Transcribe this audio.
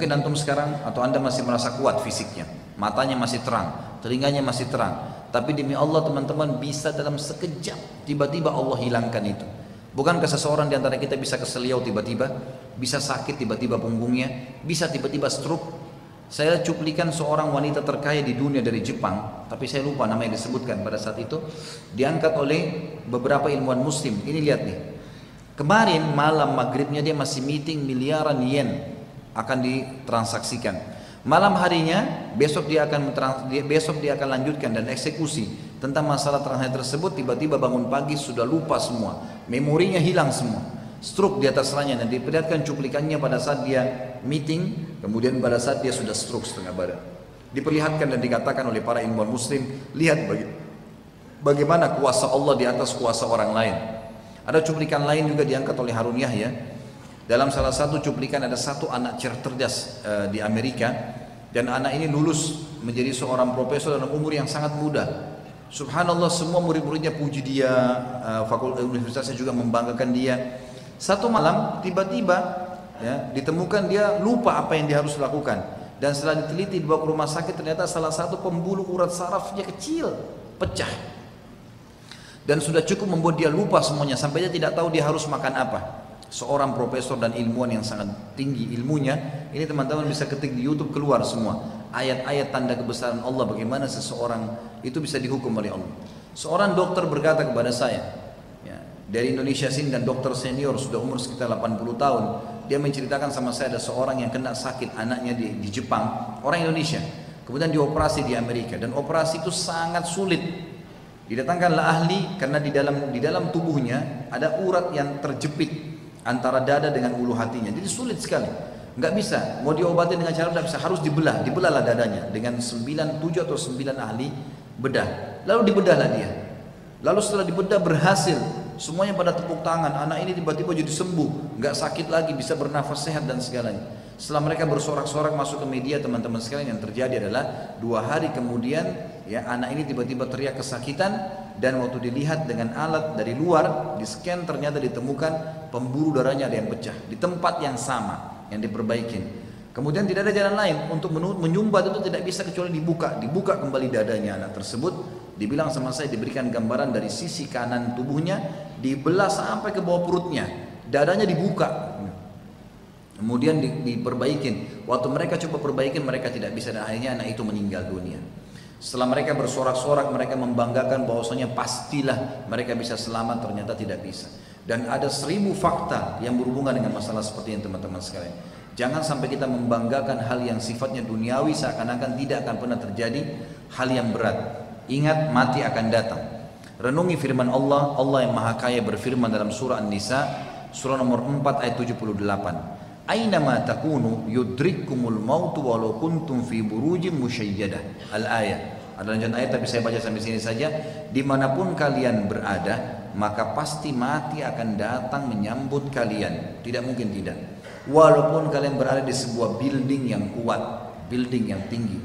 Mungkin antum sekarang atau anda masih merasa kuat fisiknya, matanya masih terang, telinganya masih terang. Tapi demi Allah teman-teman, bisa dalam sekejap tiba-tiba Allah hilangkan itu. Bukankah seseorang di antara kita bisa keseliau tiba-tiba, bisa sakit tiba-tiba punggungnya, bisa tiba-tiba stroke? Saya cuplikan seorang wanita terkaya di dunia dari Jepang, tapi saya lupa nama yang disebutkan pada saat itu, diangkat oleh beberapa ilmuwan muslim. Ini lihat nih, kemarin malam maghribnya dia masih meeting miliaran yen akan ditransaksikan. Malam harinya besok dia akan lanjutkan dan eksekusi tentang masalah transaksi tersebut. Tiba-tiba bangun pagi sudah lupa semua, memorinya hilang semua, stroke di atas ranjang, dan diperlihatkan cuplikannya pada saat dia meeting, kemudian pada saat dia sudah stroke setengah badan. Diperlihatkan dan dikatakan oleh para ilmuwan muslim, lihat bagaimana kuasa Allah di atas kuasa orang lain. Ada cuplikan lain juga diangkat oleh Harun Yahya. Dalam salah satu cuplikan ada satu anak cerdas di Amerika, dan anak ini lulus menjadi seorang profesor dalam umur yang sangat muda. Subhanallah, semua murid-muridnya puji dia, fakultas universitasnya juga membanggakan dia. Satu malam tiba-tiba ya, ditemukan dia lupa apa yang dia harus lakukan, dan setelah diteliti dibawa ke rumah sakit, ternyata salah satu pembuluh urat sarafnya kecil pecah, dan sudah cukup membuat dia lupa semuanya sampai dia tidak tahu dia harus makan apa. Seorang profesor dan ilmuwan yang sangat tinggi ilmunya ini, teman-teman bisa ketik di YouTube, keluar semua ayat-ayat tanda kebesaran Allah, bagaimana seseorang itu bisa dihukum oleh Allah. Seorang dokter berkata kepada saya, dari Indonesia sini, dan dokter senior sudah umur sekitar 80 tahun, dia menceritakan sama saya ada seorang yang kena sakit anaknya di Jepang, orang Indonesia, kemudian dioperasi di Amerika, dan operasi itu sangat sulit. Didatangkanlah ahli karena di dalam tubuhnya ada urat yang terjepit antara dada dengan ulu hatinya, jadi sulit sekali, nggak bisa, mau diobati dengan cara nggak bisa, harus dibelahlah dadanya dengan 7 atau 9 ahli bedah, lalu dibedahlah dia. Lalu setelah dibedah berhasil, semuanya pada tepuk tangan, anak ini tiba-tiba jadi sembuh, nggak sakit lagi, bisa bernafas sehat dan segalanya. Setelah mereka bersorak-sorak masuk ke media, teman-teman sekalian, yang terjadi adalah 2 hari kemudian ya, anak ini tiba-tiba teriak kesakitan, dan waktu dilihat dengan alat dari luar, di scan, ternyata ditemukan pembuluh darahnya ada yang pecah di tempat yang sama yang diperbaikin. Kemudian tidak ada jalan lain untuk menyumbat itu, tidak bisa kecuali dibuka kembali dadanya anak tersebut. Dibilang sama saya, diberikan gambaran dari sisi kanan tubuhnya, dibelah sampai ke bawah perutnya, dadanya dibuka, kemudian diperbaikin. Waktu mereka coba perbaikin, mereka tidak bisa, dan akhirnya anak itu meninggal dunia. Setelah mereka bersorak-sorak, mereka membanggakan bahwasanya pastilah mereka bisa selamat, ternyata tidak bisa. Dan ada 1000 fakta yang berhubungan dengan masalah seperti ini, teman-teman sekalian. Jangan sampai kita membanggakan hal yang sifatnya duniawi seakan-akan tidak akan pernah terjadi hal yang berat. Ingat, mati akan datang. Renungi firman Allah. Allah yang Maha Kaya berfirman dalam surah An-Nisa, surah nomor 4 ayat 78. Aynama takunu yudrikkumul mautu walau kuntum fi burujim musyayyadah. Al-ayat. Ada lanjutan ayat tapi saya baca sampai sini saja. Dimanapun kalian berada, maka pasti mati akan datang menyambut kalian. Tidak mungkin tidak. Walaupun kalian berada di sebuah building yang kuat, building yang tinggi,